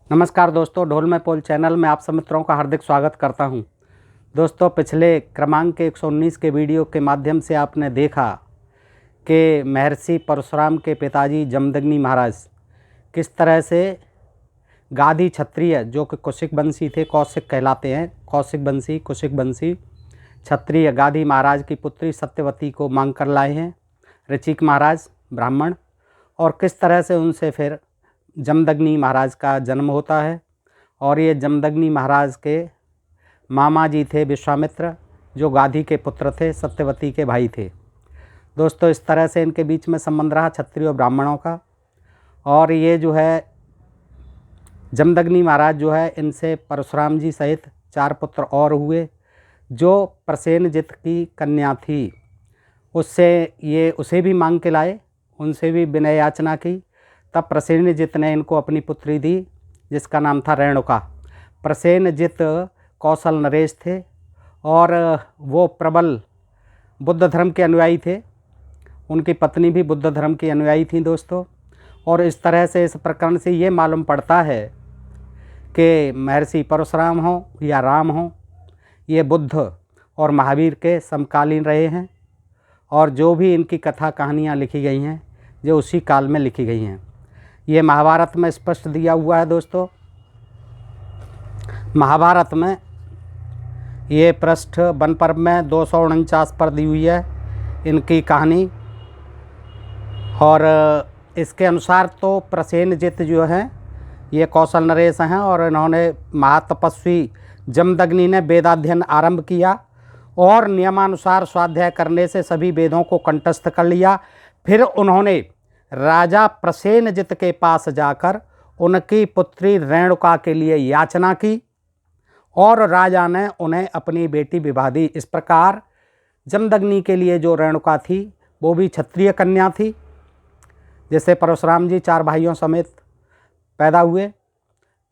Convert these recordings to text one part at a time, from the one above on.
नमस्कार दोस्तों, ढोल में पोल चैनल में आप सब मित्रों का हार्दिक स्वागत करता हूं। दोस्तों, पिछले क्रमांक के 119 के वीडियो के माध्यम से आपने देखा कि महर्षि परशुराम के पिताजी जमदग्नि महाराज किस तरह से गादी क्षत्रिय जो कि कौशिक वंशी थे, कौशिक कहलाते हैं, कौशिक वंशी क्षत्रिय गादी महाराज की पुत्री सत्यवती को मांग कर लाए हैं ऋचिक महाराज ब्राह्मण, और किस तरह से उनसे फिर जमदग्नि महाराज का जन्म होता है। और ये जमदग्नि महाराज के मामा जी थे विश्वामित्र, जो गादी के पुत्र थे, सत्यवती के भाई थे। दोस्तों, इस तरह से इनके बीच में संबंध रहा क्षत्रिय और ब्राह्मणों का। और ये जो है जमदग्नि महाराज जो है, इनसे परशुराम जी सहित 4 पुत्र और हुए। जो प्रसेनजित की कन्या थी उसे भी मांग के लाए, उनसे भी विनय याचना की। तब प्रसेनजित ने इनको अपनी पुत्री दी, जिसका नाम था रेणुका। प्रसेनजित कौशल नरेश थे और वो प्रबल बुद्ध धर्म के अनुयायी थे। उनकी पत्नी भी बुद्ध धर्म की अनुयायी थी दोस्तों। और इस तरह से इस प्रकरण से ये मालूम पड़ता है कि महर्षि परशुराम हों या राम हों, ये बुद्ध और महावीर के समकालीन रहे हैं। और जो भी इनकी कथा कहानियाँ लिखी गई हैं, जो उसी काल में लिखी गई हैं। ये महाभारत में स्पष्ट दिया हुआ है दोस्तों। महाभारत में ये पृष्ठ वन पर्व में 249 पर दी हुई है इनकी कहानी। और इसके अनुसार तो प्रसेनजित जो हैं ये कौशल नरेश हैं, और इन्होंने महातपस्वी जमदग्नि ने वेदाध्ययन आरंभ किया और नियमानुसार स्वाध्याय करने से सभी वेदों को कंठस्थ कर लिया। फिर उन्होंने राजा प्रसेनजित के पास जाकर उनकी पुत्री रेणुका के लिए याचना की और राजा ने उन्हें अपनी बेटी विवाह दी। इस प्रकार जमदग्नि के लिए जो रेणुका थी वो भी क्षत्रिय कन्या थी। जैसे परशुराम जी 4 भाइयों समेत पैदा हुए,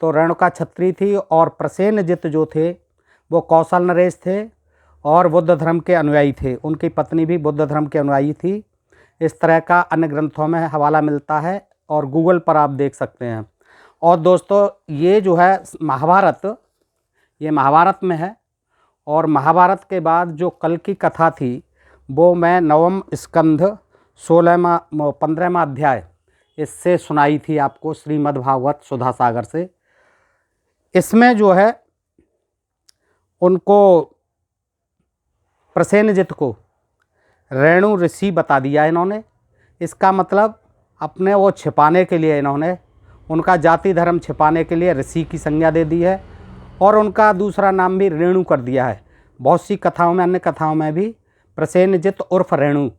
तो रेणुका क्षत्रिय थी और प्रसेनजित जो थे वो कौशल नरेश थे और बुद्ध धर्म के अनुयायी थे। उनकी पत्नी भी बुद्ध धर्म के अनुयायी थी। इस तरह का अन्य ग्रंथों में हवाला मिलता है और गूगल पर आप देख सकते हैं। और दोस्तों, ये जो है महाभारत, ये महाभारत में है। और महाभारत के बाद जो कल की कथा थी वो मैं नवम स्कंध 15वां अध्याय इससे सुनाई थी आपको, श्रीमद् भागवत सुधा सागर से। इसमें जो है उनको प्रसेनजित को रेणु ऋषि बता दिया इन्होंने। इसका मतलब अपने वो छिपाने के लिए, इन्होंने उनका जाति धर्म छिपाने के लिए ऋषि की संज्ञा दे दी है और उनका दूसरा नाम भी रेणु कर दिया है। बहुत सी कथाओं में, अन्य कथाओं में भी प्रसेनजित उर्फ रेणु।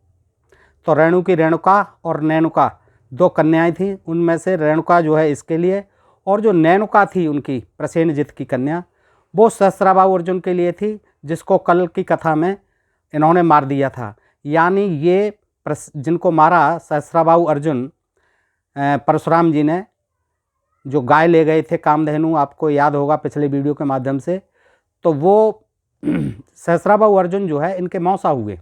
तो रेणु की रेणुका और नैनुका 2 कन्याएं थीं। उनमें से रेणुका जो है इसके लिए, और जो नैनुका थी उनकी प्रसेनजित की कन्या, वो सहस्राबाहु अर्जुन के लिए थी, जिसको कल की कथा में इन्होंने मार दिया था। यानी ये जिनको मारा सहस्राबाहु अर्जुन, परशुराम जी ने जो गाय ले गए थे कामधेनु, आपको याद होगा पिछले वीडियो के माध्यम से, तो वो सहस्राबाहु अर्जुन जो है इनके मौसा हुए,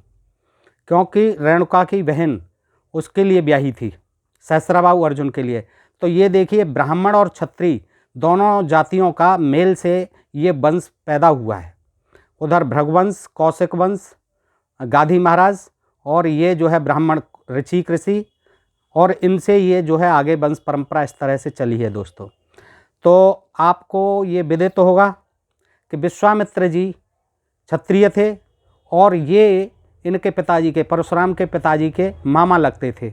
क्योंकि रेणुका की बहन उसके लिए ब्याही थी, सहस्राबाहु अर्जुन के लिए। तो ये देखिए, ब्राह्मण और क्षत्रिय दोनों जातियों का मेल से ये वंश पैदा हुआ है। उधर भृगुवंश, कौशिक वंश, गाधी महाराज, और ये जो है ब्राह्मण ऋचिक ऋषि, और इनसे ये जो है आगे वंश परंपरा इस तरह से चली है दोस्तों। तो आपको ये विदित होगा कि विश्वामित्र जी क्षत्रिय थे और ये इनके पिताजी के, परशुराम के पिताजी के मामा लगते थे।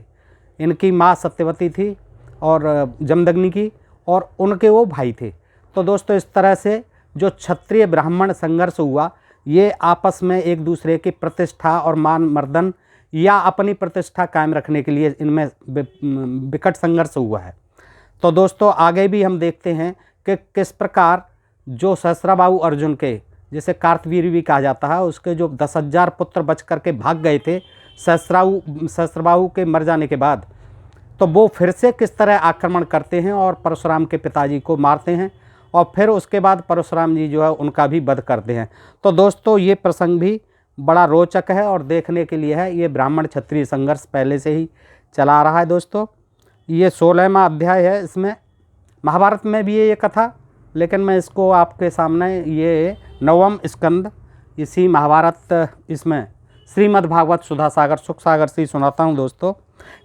इनकी माँ सत्यवती थी और जमदग्नि की, और उनके वो भाई थे। तो दोस्तों, इस तरह से जो क्षत्रिय ब्राह्मण संघर्ष हुआ, ये आपस में एक दूसरे की प्रतिष्ठा और मान मर्दन या अपनी प्रतिष्ठा कायम रखने के लिए इनमें विकट संघर्ष हुआ है। तो दोस्तों, आगे भी हम देखते हैं कि किस प्रकार जो सहस्राबाहु अर्जुन के, जिसे कार्तवीर्य भी कहा जाता है, उसके जो 10,000 पुत्र बच करके भाग गए थे सहस्राबाहु के मर जाने के बाद, तो वो फिर से किस तरह आक्रमण करते हैं और परशुराम के पिताजी को मारते हैं, और फिर उसके बाद परशुराम जी जो है उनका भी वध करते हैं। तो दोस्तों, ये प्रसंग भी बड़ा रोचक है और देखने के लिए है। ये ब्राह्मण क्षत्रिय संघर्ष पहले से ही चला आ रहा है दोस्तों। ये 16वां अध्याय है, इसमें महाभारत में भी है ये कथा, लेकिन मैं इसको आपके सामने ये 9वां स्कंद इसी महाभारत इसमें श्रीमद् भागवत सुधा सागर सुख सागर से सुनाता हूँ दोस्तों,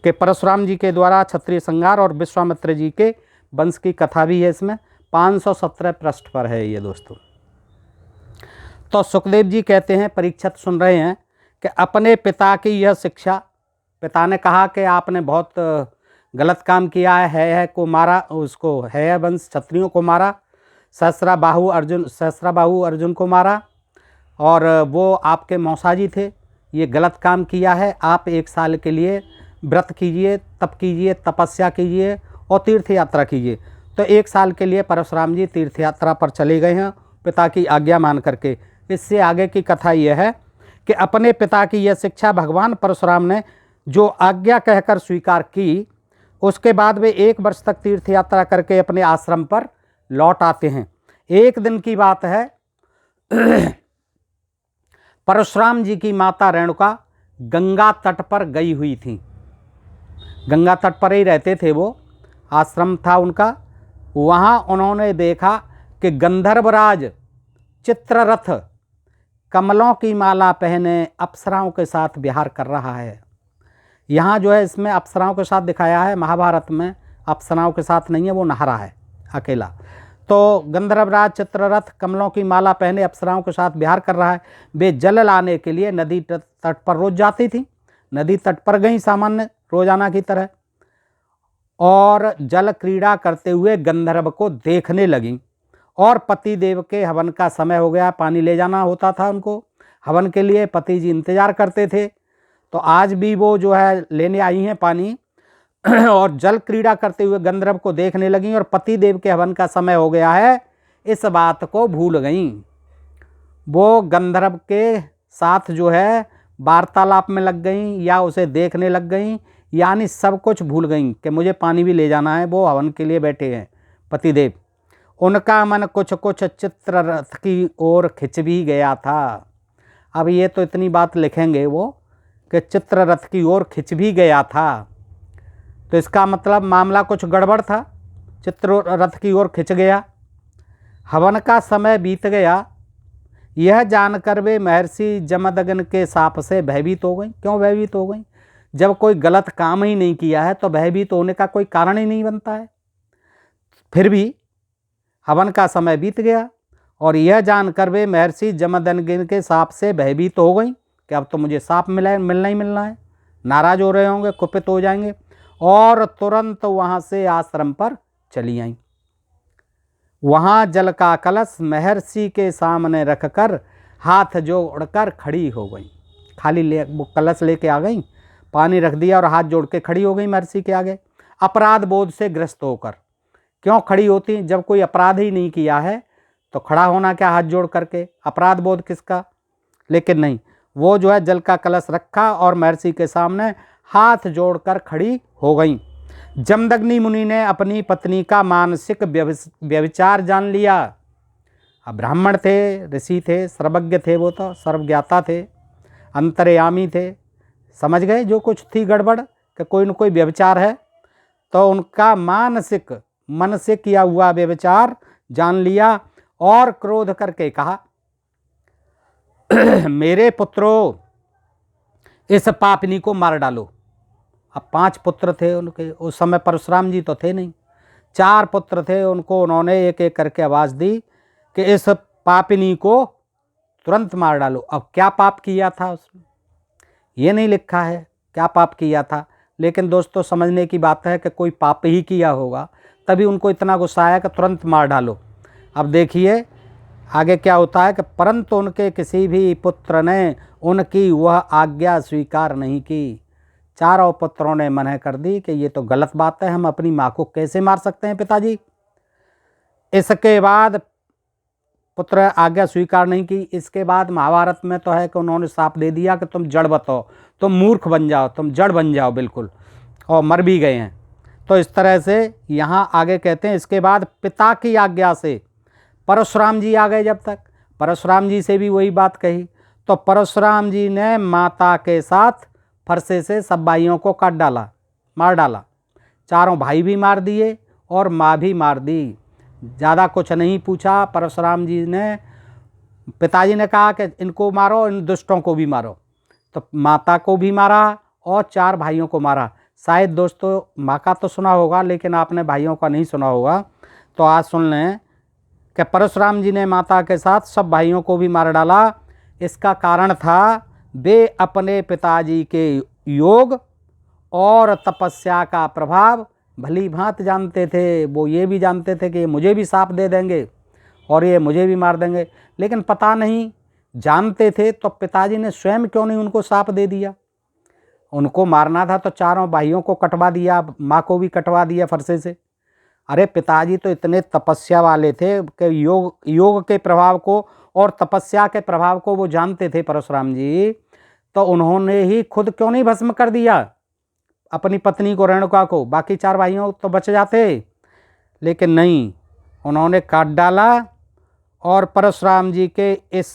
कि परशुराम जी के द्वारा क्षत्रिय संहार और विश्वामित्र जी के वंश की कथा भी है। इसमें 517 पृष्ठ पर है ये दोस्तों। तो सुखदेव जी कहते हैं, परीक्षित सुन रहे हैं कि अपने पिता की यह शिक्षा, पिता ने कहा कि आपने बहुत गलत काम किया है को मारा, उसको है वंश क्षत्रियों को मारा, सहस्राबाहु अर्जुन को मारा, और वो आपके मौसाजी थे, ये गलत काम किया है। आप 1 साल के लिए व्रत कीजिए, तप कीजिए, तपस्या कीजिए और तीर्थ यात्रा कीजिए। तो 1 साल के लिए परशुराम जी तीर्थ यात्रा पर चले गए हैं पिता की आज्ञा मान करके। इससे आगे की कथा यह है कि अपने पिता की यह शिक्षा भगवान परशुराम ने जो आज्ञा कहकर स्वीकार की, उसके बाद वे 1 वर्ष तक तीर्थ यात्रा करके अपने आश्रम पर लौट आते हैं। एक दिन की बात है, परशुराम जी की माता रेणुका गंगा तट पर गई हुई थी। गंगा तट पर ही रहते थे वो, आश्रम था उनका। वहाँ उन्होंने देखा कि गंधर्वराज चित्ररथ कमलों की माला पहने अप्सराओं के साथ विहार कर रहा है। यहाँ जो है इसमें अप्सराओं के साथ दिखाया है, महाभारत में अप्सराओं के साथ नहीं है, वो नहरा है अकेला। तो गंधर्वराज चित्ररथ कमलों की माला पहने अप्सराओं के साथ विहार कर रहा है। वे जल लाने के लिए नदी तट पर रोज जाती थी। नदी तट पर गई सामान्य रोजाना की तरह, और जल क्रीड़ा करते हुए गंधर्व को देखने लगी। और पति देव के हवन का समय हो गया, पानी ले जाना होता था उनको हवन के लिए, पति जी इंतजार करते थे। तो आज भी वो जो है लेने आई हैं पानी, और जल क्रीड़ा करते हुए गंधर्व को देखने लगी, और पति देव के हवन का समय हो गया है, इस बात को भूल गई। वो गंधर्व के साथ जो है वार्तालाप में लग गई या उसे देखने लग गई, यानी सब कुछ भूल गई कि मुझे पानी भी ले जाना है। वो हवन के लिए बैठे हैं पतिदेव। उनका मन कुछ कुछ चित्ररथ की ओर खिंच भी गया था। अब ये तो इतनी बात लिखेंगे वो कि चित्ररथ की ओर खिंच भी गया था, तो इसका मतलब मामला कुछ गड़बड़ था, चित्ररथ की ओर खिंच गया। हवन का समय बीत गया, यह जानकर वे महर्षि जमदग्न के शाप से भयभीत हो गई। क्यों भयभीत हो गई? जब कोई गलत काम ही नहीं किया है तो भयभीत होने का कोई कारण ही नहीं बनता है। फिर भी हवन का समय बीत गया, और यह जानकर वे महर्षि जमदग्नि के शाप से भयभीत हो गई कि अब तो मुझे शाप मिलना ही मिलना है। नाराज हो रहे होंगे, कुपित हो जाएंगे, और तुरंत वहाँ से आश्रम पर चली आईं। वहाँ जल का कलश महर्षि के सामने रखकर हाथ जोड़कर खड़ी हो गई। खाली वो कलश लेके आ गई, पानी रख दिया और हाथ जोड़ के खड़ी हो गई महर्षि के आगे, अपराध बोध से ग्रस्त होकर। क्यों खड़ी होती? जब कोई अपराध ही नहीं किया है तो खड़ा होना क्या हाथ जोड़ करके, अपराध बोध किसका? लेकिन नहीं, वो जो है जल का कलश रखा और महर्षि के सामने हाथ जोड़कर खड़ी हो गई। जमदग्नि मुनि ने अपनी पत्नी का मानसिक व्यभिचार जान लिया। अब ब्राह्मण थे, ऋषि थे, सर्वज्ञ थे, वो तो सर्वज्ञाता थे, अंतर्यामी थे, समझ गए जो कुछ थी गड़बड़ कि कोई न कोई व्यभिचार है। तो उनका मानसिक मन से किया हुआ व्यभिचार जान लिया और क्रोध करके कहा, मेरे पुत्रों, इस पापिनी को मार डालो। अब 5 पुत्र थे उनके, उस समय परशुराम जी तो थे नहीं, 4 पुत्र थे। उनको उन्होंने एक एक करके आवाज़ दी कि इस पापिनी को तुरंत मार डालो। अब क्या पाप किया था उसने, ये नहीं लिखा है क्या पाप किया था, लेकिन दोस्तों समझने की बात है कि कोई पाप ही किया होगा, तभी उनको इतना गुस्सा आया कि तुरंत मार डालो। अब देखिए आगे क्या होता है कि परंतु उनके किसी भी पुत्र ने उनकी वह आज्ञा स्वीकार नहीं की। चारों पुत्रों ने मना कर दी कि ये तो गलत बात है, हम अपनी माँ को कैसे मार सकते हैं पिताजी। इसके बाद पुत्र आज्ञा स्वीकार नहीं की। इसके बाद महाभारत में तो है कि उन्होंने साप दे दिया कि तुम जड़ बताओ, तुम मूर्ख बन जाओ, तुम जड़ बन जाओ बिल्कुल, और मर भी गए हैं। तो इस तरह से यहाँ आगे कहते हैं, इसके बाद पिता की आज्ञा से परशुराम जी आ गए। जब तक परशुराम जी से भी वही बात कही, तो परशुराम जी ने माता के साथ फरसे से सब भाइयों को काट डाला, मार डाला। चारों भाई भी मार दिए और माँ भी मार दी। ज़्यादा कुछ नहीं पूछा परशुराम जी ने। पिताजी ने कहा कि इनको मारो, इन दुष्टों को भी मारो। तो माता को भी मारा और 4 भाइयों को मारा। शायद दोस्तों माँ का तो सुना होगा, लेकिन आपने भाइयों का नहीं सुना होगा। तो आज सुन लें कि परशुराम जी ने माता के साथ सब भाइयों को भी मार डाला। इसका कारण था वे अपने पिताजी के योग और तपस्या का प्रभाव भली भांति जानते थे। वो ये भी जानते थे कि मुझे भी शाप दे देंगे और ये मुझे भी मार देंगे, लेकिन पता नहीं, जानते थे तो पिताजी ने स्वयं क्यों नहीं उनको शाप दे दिया। उनको मारना था तो चारों भाइयों को कटवा दिया, माँ को भी कटवा दिया फरसे से। अरे पिताजी तो इतने तपस्या वाले थे कि योग के प्रभाव को और तपस्या के प्रभाव को वो जानते थे परशुराम जी। तो उन्होंने ही खुद क्यों नहीं भस्म कर दिया अपनी पत्नी को, रेणुका को। बाकी 4 भाइयों तो बच जाते, लेकिन नहीं, उन्होंने काट डाला। और परशुराम जी के इस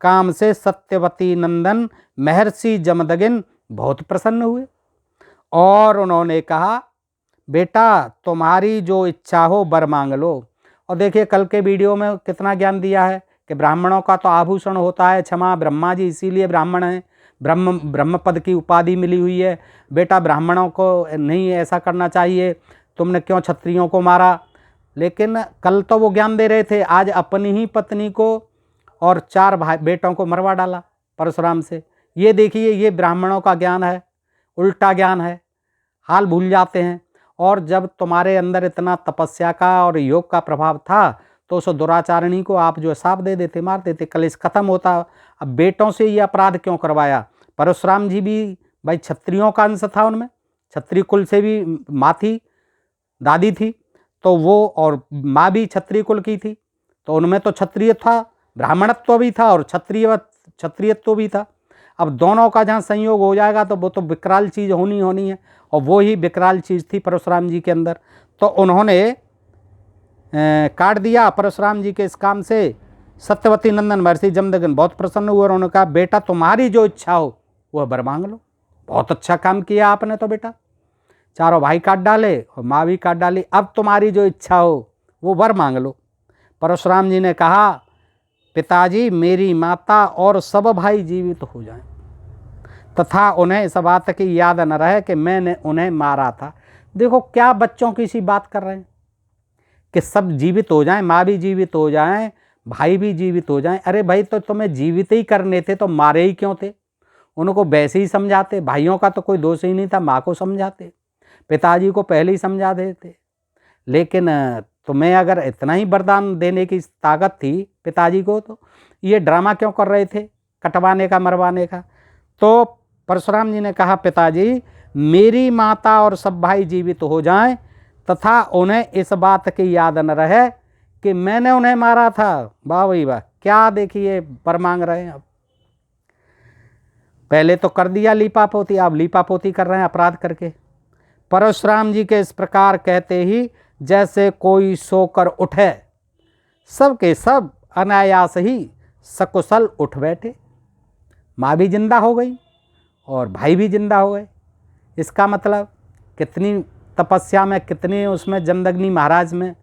काम से सत्यवती नंदन महर्षि जमदग्नि बहुत प्रसन्न हुए और उन्होंने कहा, बेटा तुम्हारी जो इच्छा हो वर मांग लो। और देखिए कल के वीडियो में कितना ज्ञान दिया है कि ब्राह्मणों का तो आभूषण होता है क्षमा। ब्रह्मा जी इसीलिए ब्राह्मण हैं, ब्रह्म पद की उपाधि मिली हुई है। बेटा ब्राह्मणों को नहीं ऐसा करना चाहिए, तुमने क्यों क्षत्रियों को मारा। लेकिन कल तो वो ज्ञान दे रहे थे, आज अपनी ही पत्नी को और 4 भाई बेटों को मरवा डाला परशुराम से। ये देखिए, ये ब्राह्मणों का ज्ञान है, उल्टा ज्ञान है, हाल भूल जाते हैं। और जब तुम्हारे अंदर इतना तपस्या का और योग का प्रभाव था तो उस दुराचारिणी को आप जो शाप दे देते, मार देते, कलेश खत्म होता। अब बेटों से ये अपराध क्यों करवाया। परशुराम जी भी भाई क्षत्रियों का अंश था, उनमें क्षत्रिय कुल से भी माँ थी, दादी थी, तो वो और माँ भी क्षत्रिय कुल की थी, तो उनमें तो क्षत्रिय था, ब्राह्मणत्व भी था और क्षत्रियत्व भी था। अब दोनों का जहाँ संयोग हो जाएगा तो वो तो विकराल चीज़ होनी है, और वो ही विकराल चीज़ थी परशुराम जी के अंदर। तो उन्होंने काट दिया परशुराम जी के इस काम से। सत्यवती नंदन महर्षि जमदग्नि बहुत प्रसन्न हुए और उन्होंने कहा, बेटा तुम्हारी जो इच्छा हो वह वर मांग लो। बहुत अच्छा काम किया आपने तो बेटा, चारों भाई काट डाले और माँ भी काट डाली, अब तुम्हारी जो इच्छा हो वो वर मांग लो। परशुराम जी ने कहा, पिताजी मेरी माता और सब भाई जीवित हो जाएं तथा उन्हें इस बात की याद न रहे कि मैंने उन्हें मारा था। देखो क्या बच्चों की सी बात कर रहे हैं कि सब जीवित हो जाएं, माँ भी जीवित हो जाएं, भाई भी जीवित हो जाएं। अरे भाई तो तुम्हें जीवित ही करने थे तो मारे ही क्यों थे। उनको वैसे ही समझाते, भाइयों का तो कोई दोष ही नहीं था, माँ को समझाते, पिताजी को पहले ही समझा देते। लेकिन तुम्हें अगर इतना ही वरदान देने की ताकत थी पिताजी को, तो ये ड्रामा क्यों कर रहे थे कटवाने का, मरवाने का। तो परशुराम जी ने कहा, पिताजी मेरी माता और सब भाई जीवित हो जाएं तथा उन्हें इस बात की याद न रहे कि मैंने उन्हें मारा था। वाह भाई वाह, क्या देखिए वर मांग रहे हैं। अब पहले तो कर दिया लीपापोती, अब लीपापोती कर रहे हैं अपराध करके। परशुराम जी के इस प्रकार कहते ही जैसे कोई सोकर उठे, सब के सब अनायास ही सकुशल उठ बैठे। माँ भी जिंदा हो गई और भाई भी जिंदा हो गए। इसका मतलब कितनी तपस्या में, कितनी उसमें जमदग्नि महाराज में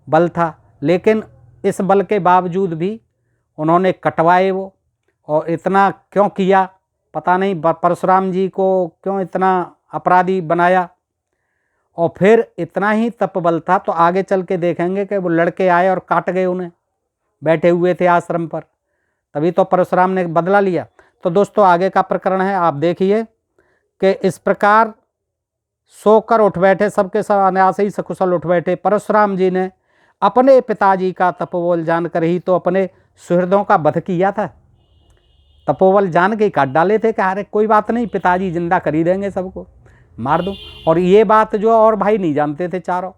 बल था, लेकिन इस बल के बावजूद भी उन्होंने कटवाए वो। और इतना क्यों किया पता नहीं, परशुराम जी को क्यों इतना अपराधी बनाया। और फिर इतना ही तप बल था तो आगे चल के देखेंगे कि वो लड़के आए और काट गए उन्हें, बैठे हुए थे आश्रम पर, तभी तो परशुराम ने बदला लिया। तो दोस्तों आगे का प्रकरण है, आप देखिए कि इस प्रकार सोकर उठ बैठे, सबके सब अनायास ही सकुशल उठ बैठे। परशुराम जी ने अपने पिताजी का तपोबल जानकर ही तो अपने सुहृदों का वध किया था। तपोबल जान के काट डाले थे कि अरे कोई बात नहीं, पिताजी जिंदा कर ही देंगे, सबको मार दो। और ये बात जो और भाई नहीं जानते थे, चारों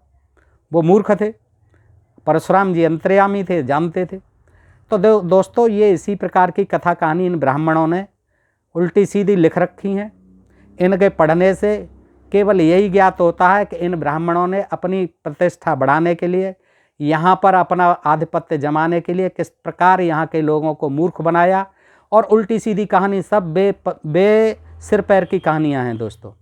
वो मूर्ख थे, परशुराम जी अंतर्यामी थे, जानते थे। तो दोस्तों ये इसी प्रकार की कथा कहानी इन ब्राह्मणों ने उल्टी सीधी लिख रखी हैं। इनके पढ़ने से केवल यही ज्ञात होता है कि इन ब्राह्मणों ने अपनी प्रतिष्ठा बढ़ाने के लिए, यहाँ पर अपना आधिपत्य जमाने के लिए किस प्रकार यहाँ के लोगों को मूर्ख बनाया। और उल्टी सीधी कहानी सब बे सिर पैर की कहानियाँ हैं दोस्तों।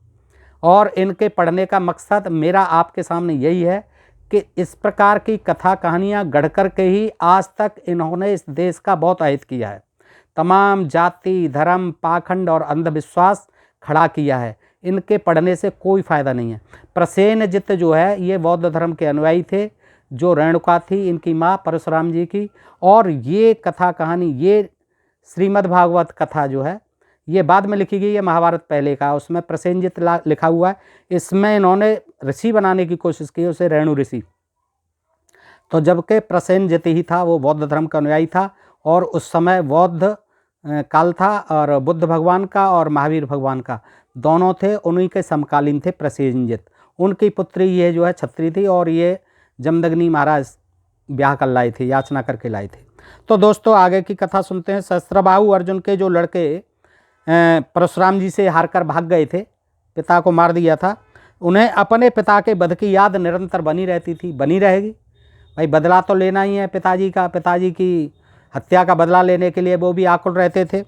और इनके पढ़ने का मकसद मेरा आपके सामने यही है कि इस प्रकार की कथा कहानियाँ गढ़ कर के ही आज तक इन्होंने इस देश का बहुत अहित किया है। तमाम जाति, धर्म, पाखंड और अंधविश्वास खड़ा किया है। इनके पढ़ने से कोई फ़ायदा नहीं है। प्रसेनजित जो है ये बौद्ध धर्म के अनुयायी थे, जो रेणुका थी इनकी माँ परशुराम जी की। और ये कथा कहानी, ये श्रीमद् भागवत कथा जो है ये बाद में लिखी गई है, महाभारत पहले का, उसमें प्रसेनजित लिखा हुआ है। इसमें इन्होंने ऋषि बनाने की कोशिश की, उसे रेणु ऋषि। तो जबकि प्रसेनजित ही था, वो बौद्ध धर्म का अनुयायी था और उस समय बौद्ध काल था और बुद्ध भगवान का और महावीर भगवान का दोनों थे, उन्हीं के समकालीन थे प्रसेनजित। उनकी पुत्री ये जो है छत्री थी और ये जमदग्नि महाराज ब्याह कर लाए थे, याचना करके लाए थे। तो दोस्तों आगे की कथा सुनते हैं। सहस्त्रबाहु अर्जुन के जो लड़के परशुराम जी से हारकर भाग गए थे, पिता को मार दिया था, उन्हें अपने पिता के वध की याद निरंतर बनी रहती थी, बनी रहेगी। भाई बदला तो लेना ही है पिताजी का, पिताजी की हत्या का बदला लेने के लिए वो भी आकुल रहते थे।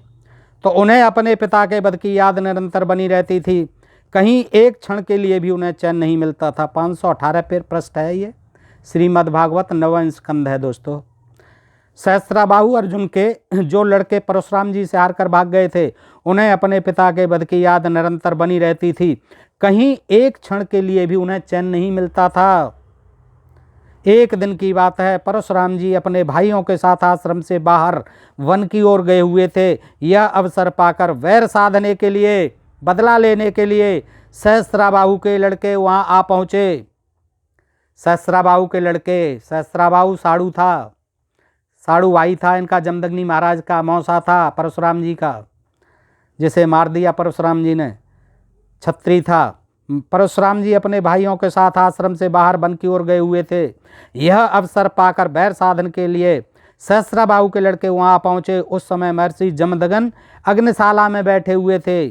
तो उन्हें अपने पिता के वध की याद निरंतर बनी रहती थी, कहीं एक क्षण के लिए भी उन्हें चैन नहीं मिलता था। 518 पे पृष्ठ है ये, श्रीमद् भागवत 9वां स्कंद है दोस्तों। सहस्त्रबाहु अर्जुन के जो लड़के परशुराम जी से हार कर भाग गए थे, उन्हें अपने पिता के वध की याद निरंतर बनी रहती थी, कहीं एक क्षण के लिए भी उन्हें चैन नहीं मिलता था। एक दिन की बात है, परशुराम जी अपने भाइयों के साथ आश्रम से बाहर वन की ओर गए हुए थे। यह अवसर पाकर वैर साधने के लिए, बदला लेने के लिए सहस्त्रबाहु के लड़के वहां आ पहुंचे। सहस्त्रबाहु के लड़के, सहस्त्रबाहु साड़ू था, साड़ू भाई था इनका, जमदग्नि महाराज का मौसा था परशुराम जी का, जिसे मार दिया परशुराम जी ने, छत्री था। परशुराम जी अपने भाइयों के साथ आश्रम से बाहर वन की ओर गए हुए थे। यह अवसर पाकर वैर साधन के लिए सहस्त्रबाहु के लड़के वहां पहुंचे। उस समय महर्षि जमदग्नि अग्निशाला में बैठे हुए थे,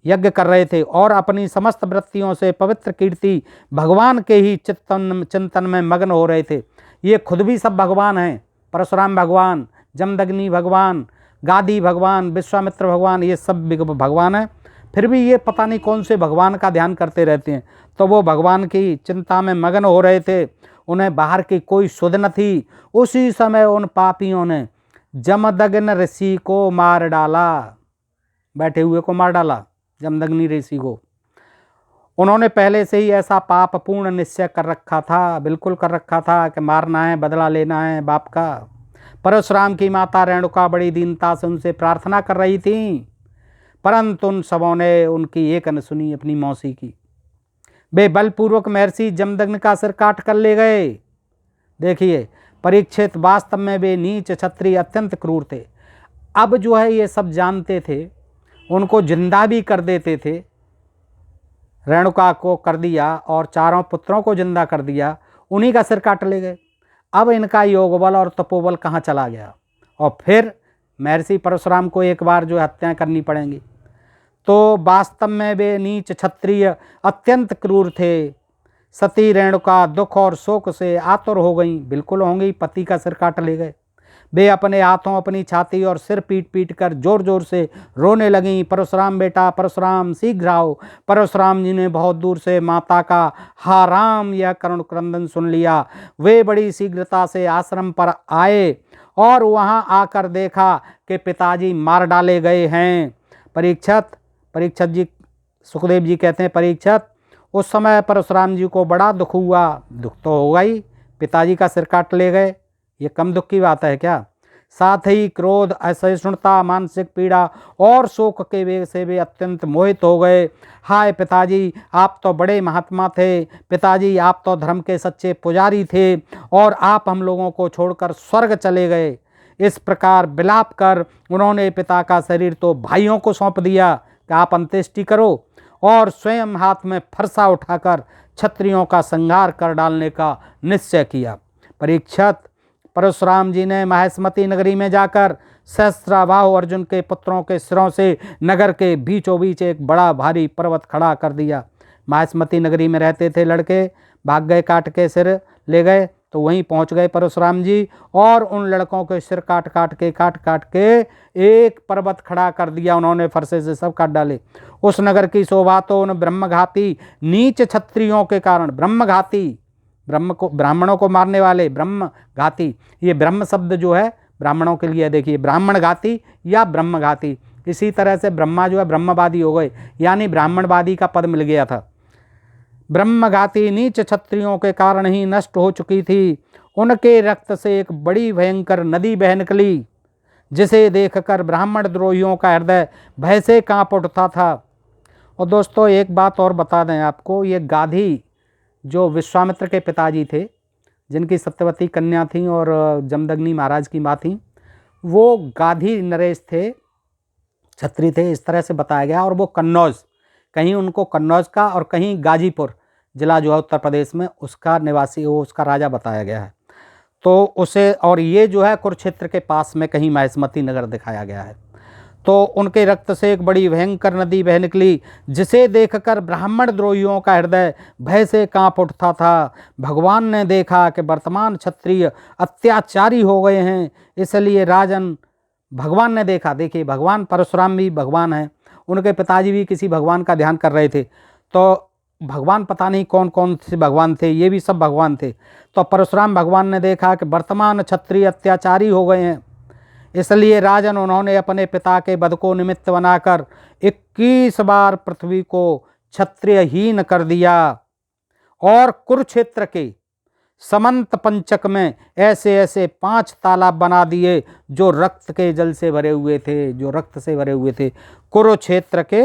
यज्ञ कर रहे थे और अपनी समस्त वृत्तियों से पवित्र कीर्ति भगवान के ही चिंतन में मग्न हो रहे थे। ये खुद भी सब भगवान हैं, परशुराम भगवान, जमदग्नि भगवान, गादी भगवान, विश्वामित्र भगवान, ये सब भगवान हैं। फिर भी ये पता नहीं कौन से भगवान का ध्यान करते रहते हैं। तो वो भगवान की चिंता में मग्न हो रहे थे, उन्हें बाहर की कोई सुध न थी। उसी समय उन पापियों ने जमदग्नि ऋषि को मार डाला, बैठे हुए को मार डाला, जमदग्नि ऋषि को। उन्होंने पहले से ही ऐसा पाप पूर्ण निश्चय कर रखा था, बिल्कुल कर रखा था कि मारना है, बदला लेना है बाप का। परशुराम की माता रेणुका बड़ी दीनता से उनसे प्रार्थना कर रही थी, परंतु उन सबों ने उनकी एक न सुनी, अपनी मौसी की। वे बलपूर्वक महर्षि जमदग्नि का सिर काट कर ले गए। देखिए परीक्षित, वास्तव में वे नीच क्षत्रिय अत्यंत क्रूर थे। अब जो है ये सब जानते थे, उनको जिंदा भी कर देते थे। रेणुका को कर दिया और चारों पुत्रों को जिंदा कर दिया, उन्हीं का सिर काट ले गए। अब इनका योग बल और तपोबल कहाँ चला गया, और फिर महर्षि परशुराम को एक बार जो हत्याएं करनी पड़ेंगी। तो वास्तव में वे नीच क्षत्रिय अत्यंत क्रूर थे। सती रेणुका दुख और शोक से आतुर हो गई, बिल्कुल होंगी, पति का सिर काट ले गए। वे अपने हाथों अपनी छाती और सिर पीट पीट कर जोर जोर से रोने लगीं, परशुराम बेटा परशुराम शीघ्र आओ। परशुराम जी ने बहुत दूर से माता का हा राम यह करुण क्रंदन सुन लिया। वे बड़ी शीघ्रता से आश्रम पर आए और वहां आकर देखा कि पिताजी मार डाले गए हैं। परीक्षित जी, सुखदेव जी कहते हैं, परीक्षित उस समय परशुराम जी को बड़ा दुख हुआ। दुख तो होगा ही, पिताजी का सिर काट ले गए, ये कम दुख की बात है क्या। साथ ही क्रोध, असहिष्णुता, मानसिक पीड़ा और शोक के वेग से वे अत्यंत मोहित हो गए। हाय पिताजी, आप तो बड़े महात्मा थे, पिताजी आप तो धर्म के सच्चे पुजारी थे और आप हम लोगों को छोड़कर स्वर्ग चले गए। इस प्रकार विलाप कर उन्होंने पिता का शरीर तो भाइयों को सौंप दिया कि आप अंत्येष्टि करो, और स्वयं हाथ में फरसा उठाकर क्षत्रियों का संहार कर डालने का निश्चय किया। परीक्षित, परशुराम जी ने माहिष्मती नगरी में जाकर सहस्त्रबाहु अर्जुन के पुत्रों के सिरों से नगर के बीचों बीच एक बड़ा भारी पर्वत खड़ा कर दिया। माहिष्मती नगरी में रहते थे लड़के, भाग गए, काट के सिर ले गए, तो वहीं पहुंच गए परशुराम जी और उन लड़कों के सिर काट काट के एक पर्वत खड़ा कर दिया। उन्होंने फरसे से सब काट डाले। उस नगर की शोभा तो उन ब्रह्मघाती नीच क्षत्रियों के कारण, ब्रह्मघाती ब्राह्मणों को मारने वाले ब्रह्म घाती। ये ब्रह्म शब्द जो है ब्राह्मणों के लिए देखिए, ब्राह्मण घाती या ब्रह्म घाती। इसी तरह से ब्रह्मा जो है ब्रह्मवादी हो गए, यानी ब्राह्मणवादी का पद मिल गया था। ब्रह्मघाती नीच क्षत्रियों के कारण ही नष्ट हो चुकी थी। उनके रक्त से एक बड़ी भयंकर नदी बह निकली, जिसे देखकर ब्राह्मण द्रोहियों का हृदय भय से कांप उठता था। और दोस्तों एक बात और बता दें आपको, ये गाधी जो विश्वामित्र के पिताजी थे, जिनकी सत्यवती कन्या थी और जमदग्नि महाराज की माँ थी, वो गाधी नरेश थे, क्षत्रिय थे, इस तरह से बताया गया। और वो कन्नौज, कहीं उनको कन्नौज का और कहीं गाजीपुर जिला जो है उत्तर प्रदेश में, उसका निवासी, वो उसका राजा बताया गया है। तो उसे, और ये जो है कुरुक्षेत्र के पास में कहीं महिष्मती नगर दिखाया गया है। तो उनके रक्त से एक बड़ी भयंकर नदी बह निकली, जिसे देखकर ब्राह्मण द्रोहियों का हृदय भय से कांप उठता था। भगवान ने देखा कि वर्तमान क्षत्रिय अत्याचारी हो गए हैं, इसलिए राजन, भगवान ने देखा, देखिए भगवान परशुराम भी भगवान हैं, उनके पिताजी भी किसी भगवान का ध्यान कर रहे थे। तो भगवान पता नहीं कौन कौन से भगवान थे, ये भी सब भगवान थे। तो परशुराम भगवान ने देखा कि वर्तमान क्षत्रिय अत्याचारी हो गए हैं, इसलिए राजन उन्होंने अपने पिता के वध को निमित्त बनाकर 21 बार पृथ्वी को क्षत्रियहीन कर दिया और कुरुक्षेत्र के समंत पंचक में ऐसे ऐसे 5 तालाब बना दिए जो रक्त के जल से भरे हुए थे, जो रक्त से भरे हुए थे। कुरुक्षेत्र के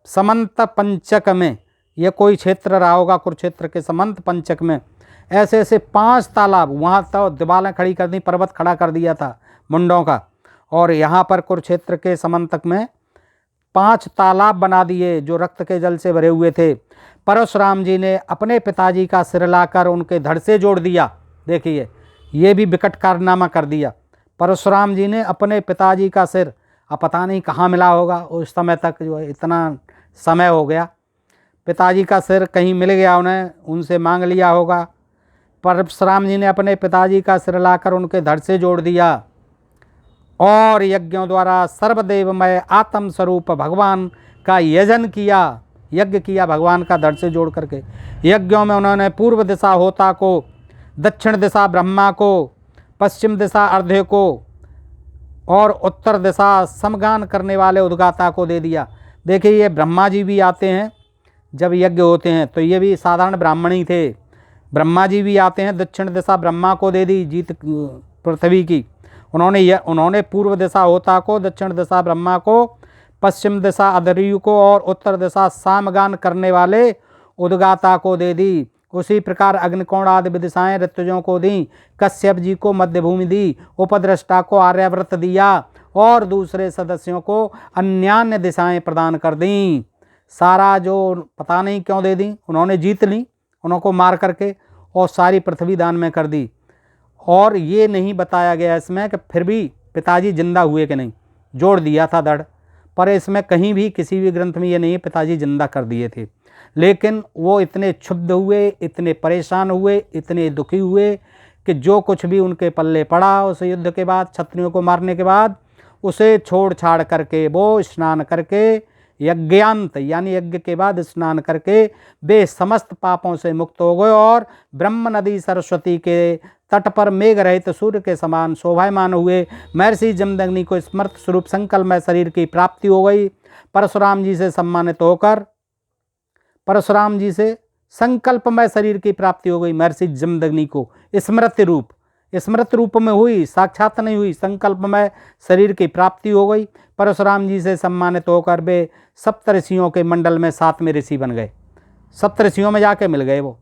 समंत पंचक में, यह कोई क्षेत्र रहा होगा, कुरुक्षेत्र के समंत पंचक में ऐसे ऐसे 5 तालाब, वहाँ तो दीवारें खड़ी कर दी, पर्वत खड़ा कर दिया था मुंडों का, और यहाँ पर कुरुक्षेत्र के समंतक में 5 तालाब बना दिए जो रक्त के जल से भरे हुए थे। परशुराम जी ने अपने पिताजी का सिर लाकर उनके धड़ से जोड़ दिया। देखिए ये भी विकट कारनामा कर दिया। परशुराम जी ने अपने पिताजी का सिर, अब पता नहीं कहाँ मिला होगा उस समय तक, जो है इतना समय हो गया, पिताजी का सिर कहीं मिल गया उन्हें, उनसे मांग लिया होगा। परशुराम जी ने अपने पिताजी का सिर लाकर उनके धड़ से जोड़ दिया और यज्ञों द्वारा सर्वदेवमय आत्म स्वरूप भगवान का यजन किया, यज्ञ किया भगवान का धड़ से जोड़ करके। यज्ञों में उन्होंने पूर्व दिशा होता को, दक्षिण दिशा ब्रह्मा को, पश्चिम दिशा अर्ध्य को और उत्तर दिशा समगान करने वाले उद्गाता को दे दिया। देखिए ये ब्रह्मा जी भी आते हैं जब यज्ञ होते हैं, तो ये भी साधारण ब्राह्मण ही थे। ब्रह्मा जी भी आते हैं, दक्षिण दिशा ब्रह्मा को दे दी जीत पृथ्वी की। उन्होंने पूर्व दिशा होता को, दक्षिण दिशा ब्रह्मा को, पश्चिम दिशा अदर्यु को और उत्तर दिशा सामगान करने वाले उद्गाता को दे दी। उसी प्रकार अग्निकोण आदि विदिशाएँ ऋतुजों को दी, कश्यप जी को मध्यभूमि दी, उपद्रष्टा को आर्याव्रत दिया और दूसरे सदस्यों को अन्यान्य दिशाएं प्रदान कर दी। सारा जो पता नहीं क्यों दे दी, उन्होंने जीत ली उनको मार करके, और सारी पृथ्वी दान में कर दी। और ये नहीं बताया गया इसमें कि फिर भी पिताजी जिंदा हुए कि नहीं, जोड़ दिया था धड़, पर इसमें कहीं भी किसी भी ग्रंथ में ये नहीं है पिताजी जिंदा कर दिए थे। लेकिन वो इतने क्षुब्ध हुए, इतने परेशान हुए, इतने दुखी हुए कि जो कुछ भी उनके पल्ले पड़ा उस युद्ध के बाद, क्षत्रियों को मारने के बाद, उसे छोड़ छाड़ करके वो स्नान करके यज्ञांत यानी यज्ञ के बाद स्नान करके वे समस्त पापों से मुक्त हो गए और ब्रह्म नदी सरस्वती के तट पर मेघ रहित सूर्य के समान शोभायमान हुए। महर्षि जमदग्नि को स्मृत स्वरूप संकल्पमय शरीर की प्राप्ति हो गई। परशुराम जी से सम्मानित होकर परशुराम जी से संकल्पमय शरीर की प्राप्ति हो गई महर्षि जमदग्नि को। स्मृत रूप में हुई, साक्षात नहीं हुई, संकल्पमय शरीर की प्राप्ति हो गई। परशुराम जी से सम्मानित होकर वे सप्तऋषियों के मंडल में 7वें ऋषि बन गए। सप्तऋषियों में जाके मिल गए वो।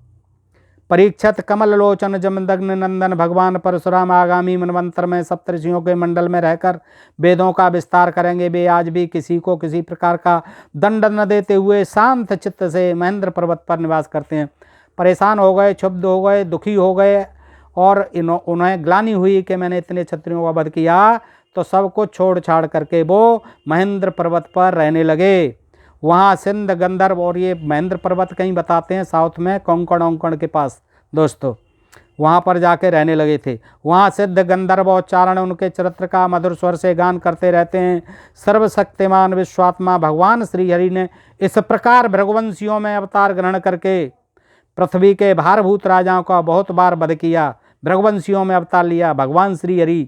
परीक्षित कमल लोचन जमदग्नि नंदन भगवान परशुराम आगामी मनवंतर में सप्तऋषियों के मंडल में रहकर वेदों का विस्तार करेंगे। वे आज भी किसी को किसी प्रकार का दंड न देते हुए शांत चित्त से महेंद्र पर्वत पर निवास करते हैं। परेशान हो गए, क्षुब्ध हो गए, दुखी हो गए और उन्हें ग्लानि हुई कि मैंने इतने क्षत्रियों का वध किया, तो सबको छोड़ छाड़ करके वो महेंद्र पर्वत पर रहने लगे। वहाँ सिंध गंधर्व, और ये महेंद्र पर्वत कहीं बताते हैं साउथ में कोंकण के पास दोस्तों, वहाँ पर जाके रहने लगे थे। वहाँ सिद्ध गंधर्व और चारण उनके चरित्र का मधुर स्वर से गान करते रहते हैं। सर्वशक्तिमान विश्वात्मा भगवान श्री हरि ने इस प्रकार भृगुवंशियों में अवतार ग्रहण करके पृथ्वी के भारभूत राजाओं का बहुत बार वध किया, भृगुवंशियों में अवतार लिया भगवान श्री हरि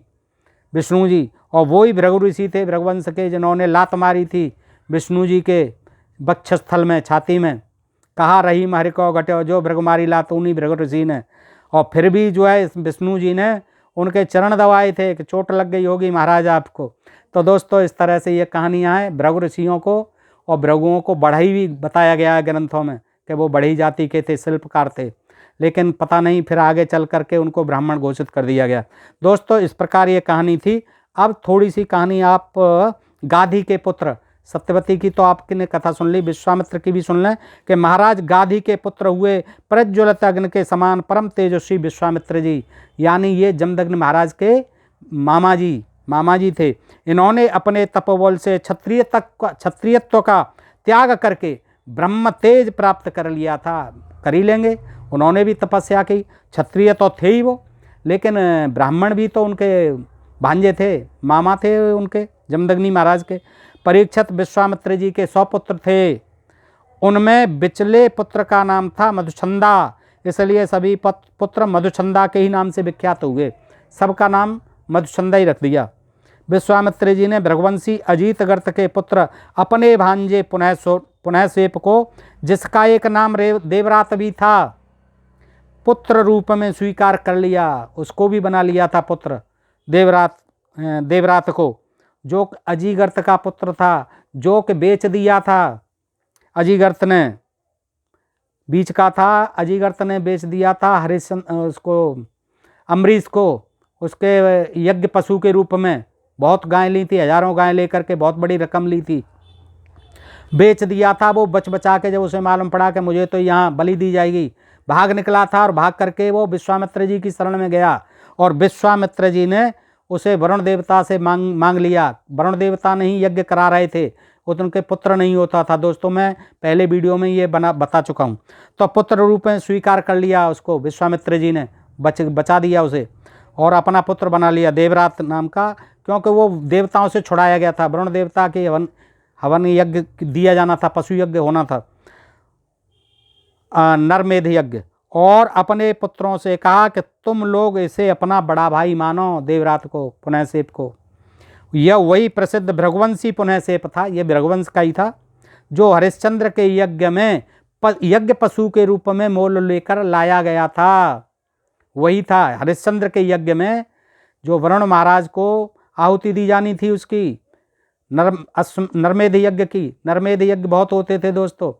विष्णु जी, और वही भृगु ऋषि थे भृगुवंश के जिन्होंने लात मारी थी विष्णु जी के वक्षस्थल में, छाती में, कहा रही हरि को घटे, जो भृगु मारी लात उन्हीं भृगु ऋषि ने। और फिर भी जो है विष्णु जी ने उनके चरण दबाए थे कि चोट लग गई होगी महाराज आपको। तो दोस्तों इस तरह से ये कहानियाँ हैं भृगु ऋषियों को और भृगुओं को बढ़ई भी बताया गया है ग्रंथों में कि वो बढ़ई जाति के थे, शिल्पकार थे, लेकिन पता नहीं फिर आगे चल करके उनको ब्राह्मण घोषित कर दिया गया। दोस्तों इस प्रकार ये कहानी थी। अब थोड़ी सी कहानी आप गाधी के पुत्र सत्यवती की तो आपने कथा सुन ली, विश्वामित्र की भी सुन लें कि महाराज गाधी के पुत्र हुए प्रज्वलित अग्नि के समान परम तेजस्वी विश्वामित्र जी, यानी ये जमदग्नि महाराज के मामा जी थे। इन्होंने अपने तपोबल से क्षत्रियत्व का त्याग करके ब्रह्म तेज प्राप्त कर लिया था। कर ही लेंगे, उन्होंने भी तपस्या की, क्षत्रिय तो थे ही वो, लेकिन ब्राह्मण भी तो उनके भांजे थे, मामा थे उनके जमदग्नि महाराज के। परीक्षित विश्वामित्र जी के 100 पुत्र थे, उनमें बिचले पुत्र का नाम था मधुचंदा, इसलिए सभी पुत्र मधुचंदा के ही नाम से विख्यात हुए, सबका नाम मधुचंदा ही रख दिया। विश्वामित्र जी ने भृगुवंशी अजीतगर्त के पुत्र अपने भांजे पुनःसेप को, जिसका एक नाम देवरात भी था, पुत्र रूप में स्वीकार कर लिया, उसको भी बना लिया था पुत्र देवरात को, जो अजीगर्त का पुत्र था, जो कि बेच दिया था अजीगर्त ने, बीच का था, अजीगर्त ने बेच दिया था उसको अम्बरीश को, उसके यज्ञ पशु के रूप में। बहुत गाय ली थी, हजारों गाय लेकर के बहुत बड़ी रकम ली थी, बेच दिया था। वो बचा के जब उसे मालूम पड़ा कि मुझे तो यहाँ बलि दी जाएगी, भाग निकला था और भाग करके वो विश्वामित्र जी की शरण में गया, और विश्वामित्र जी ने उसे वरुण देवता से मांग लिया। वरुण देवता नहीं यज्ञ करा रहे थे, उनके पुत्र नहीं होता था। दोस्तों मैं पहले वीडियो में ये बता चुका हूँ। तो पुत्र रूप में स्वीकार कर लिया उसको विश्वामित्र जी ने, बचा दिया उसे और अपना पुत्र बना लिया देवरात नाम का, क्योंकि वो देवताओं से छुड़ाया गया था। वरुण देवता के हवन यज्ञ दिया जाना था, पशु यज्ञ होना था, नरमेध यज्ञ। और अपने पुत्रों से कहा कि तुम लोग इसे अपना बड़ा भाई मानो, देवरात को, पुनःसेप को। यह वही प्रसिद्ध भृगुवंशी पुनःसेप था, यह भृगुवंश का ही था, जो हरिश्चंद्र के यज्ञ में यज्ञ पशु के रूप में मोल लेकर लाया गया था। वही था हरिश्चंद्र के यज्ञ में, जो वरुण महाराज को आहुति दी जानी थी उसकी, नरमेध यज्ञ की। नरमेध यज्ञ बहुत होते थे दोस्तों,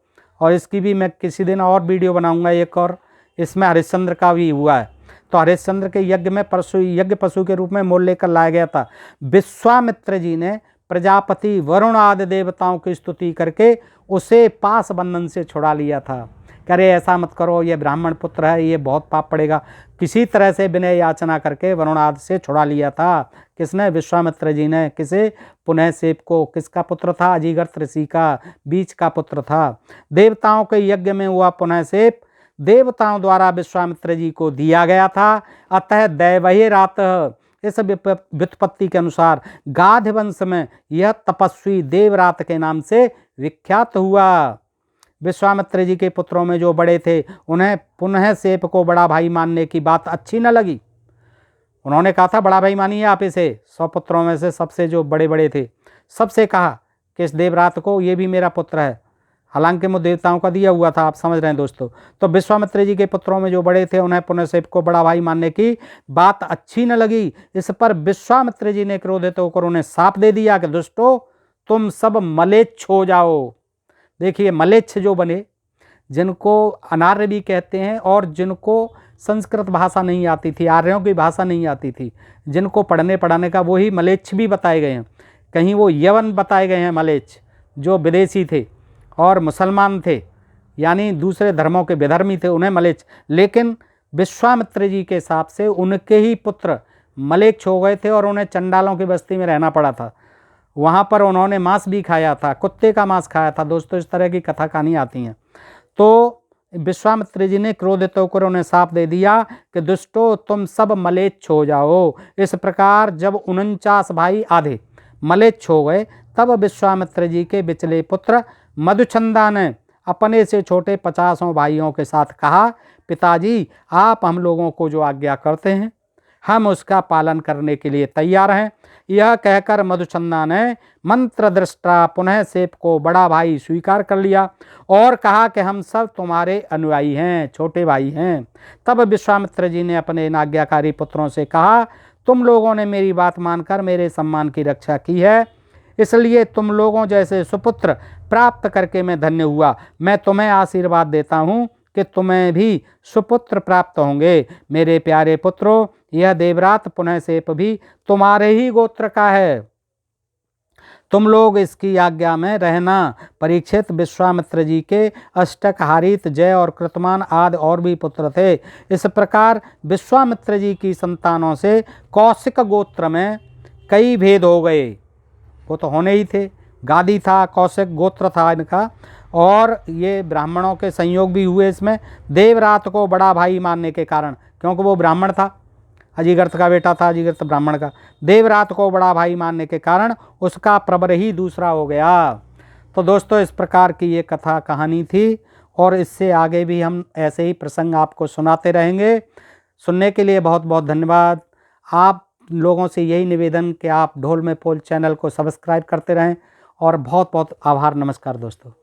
और इसकी भी मैं किसी दिन और वीडियो बनाऊंगा एक, और इसमें हरिश्चंद्र का भी हुआ है। तो हरिश्चंद्र के यज्ञ में यज्ञ पशु के रूप में मोल लेकर लाया गया था। विश्वामित्र जी ने प्रजापति वरुण आदि देवताओं की स्तुति करके उसे पास बंधन से छुड़ा लिया था। करे ऐसा मत करो, ये ब्राह्मण पुत्र है, ये बहुत पाप पड़ेगा, किसी तरह से विनय याचना करके वरुण आदि से छुड़ा लिया था। किसने? विश्वामित्र जी ने। किसे? पुनःसेप को। किसका पुत्र था? अजीगर्त ऋषि का, बीच का पुत्र था। देवताओं के यज्ञ में हुआ पुनःसेप देवताओं द्वारा विश्वामित्र जी को दिया गया था। अतः दैवहेरात, इस व्युत्पत्ति के अनुसार गाध वंश में यह तपस्वी देवरात के नाम से विख्यात हुआ। विश्वामित्र जी के पुत्रों में जो बड़े थे, उन्हें पुनःसेप को बड़ा भाई मानने की बात अच्छी न लगी। उन्होंने कहा था बड़ा भाई मानिए आप इसे, 100 पुत्रों में से सबसे जो बड़े थे, सबसे कहा कि इस देवरात को, ये भी मेरा पुत्र है, हालांकि वो देवताओं का दिया हुआ था, आप समझ रहे हैं दोस्तों। तो विश्वामित्र जी के पुत्रों में जो बड़े थे, उन्हें पुनःसेप को बड़ा भाई मानने की बात अच्छी न लगी। इस पर विश्वामित्र जी ने क्रोधित होकर उन्हें शाप दे दिया कि दुष्टो, तुम सब मलेच्छ हो जाओ। देखिए मलेच्छ जो बने, जिनको अनार्य भी कहते हैं, और जिनको संस्कृत भाषा नहीं आती थी, आर्यों की भाषा नहीं आती थी, जिनको पढ़ने पढ़ाने का, वही मलेच्छ भी बताए गए हैं। कहीं वो यवन बताए गए हैं मलेच्छ, जो विदेशी थे और मुसलमान थे, यानी दूसरे धर्मों के विधर्मी थे, उन्हें मलेच्छ। लेकिन विश्वामित्र जी के हिसाब से उनके ही पुत्र मलेच्छ हो गए थे और उन्हें चंडालों की बस्ती में रहना पड़ा था। वहाँ पर उन्होंने मांस भी खाया था, कुत्ते का मांस खाया था। दोस्तों इस तरह की कथा कहानी आती हैं। तो विश्वामित्र जी ने क्रोधित होकर उन्हें शाप दे दिया कि दुष्टो, तुम सब मलेच्छ हो जाओ। इस प्रकार जब 49 भाई आधे मलेच्छ हो गए, तब विश्वामित्र जी के बिचले पुत्र मधुचंदा ने अपने से छोटे 50 भाइयों के साथ कहा, पिताजी आप हम लोगों को जो आज्ञा करते हैं हम उसका पालन करने के लिए तैयार हैं। यह कहकर मधुचंदा ने मंत्र दृष्टा पुनः सेप को बड़ा भाई स्वीकार कर लिया और कहा कि हम सब तुम्हारे अनुयायी हैं, छोटे भाई हैं। तब विश्वामित्र जी ने अपने इन आज्ञाकारी पुत्रों से कहा, तुम लोगों ने मेरी बात मानकर मेरे सम्मान की रक्षा की है, इसलिए तुम लोगों जैसे सुपुत्र प्राप्त करके मैं धन्य हुआ। मैं तुम्हें आशीर्वाद देता हूँ कि तुम्हें भी सुपुत्र प्राप्त होंगे। मेरे प्यारे पुत्रों, यह देवरात पुनः सेप भी तुम्हारे ही गोत्र का है, तुम लोग इसकी आज्ञा में रहना। परीक्षित विश्वामित्र जी के अष्टक, हारित, जय और कृतमान आदि और भी पुत्र थे। इस प्रकार विश्वामित्र जी की संतानों से कौशिक गोत्र में कई भेद हो गए। वो तो होने ही थे, गादी था, कौशिक गोत्र था इनका, और ये ब्राह्मणों के संयोग भी हुए इसमें। देवरात को बड़ा भाई मानने के कारण, क्योंकि वो ब्राह्मण था, अजीगर्थ का बेटा था, अजीगर्थ ब्राह्मण का, देवरात को बड़ा भाई मानने के कारण उसका प्रवर ही दूसरा हो गया। तो दोस्तों इस प्रकार की ये कथा कहानी थी, और इससे आगे भी हम ऐसे ही प्रसंग आपको सुनाते रहेंगे। सुनने के लिए बहुत बहुत धन्यवाद। आप लोगों से यही निवेदन कि आप ढोल में पोल चैनल को सब्सक्राइब करते रहें, और बहुत बहुत आभार। नमस्कार दोस्तों।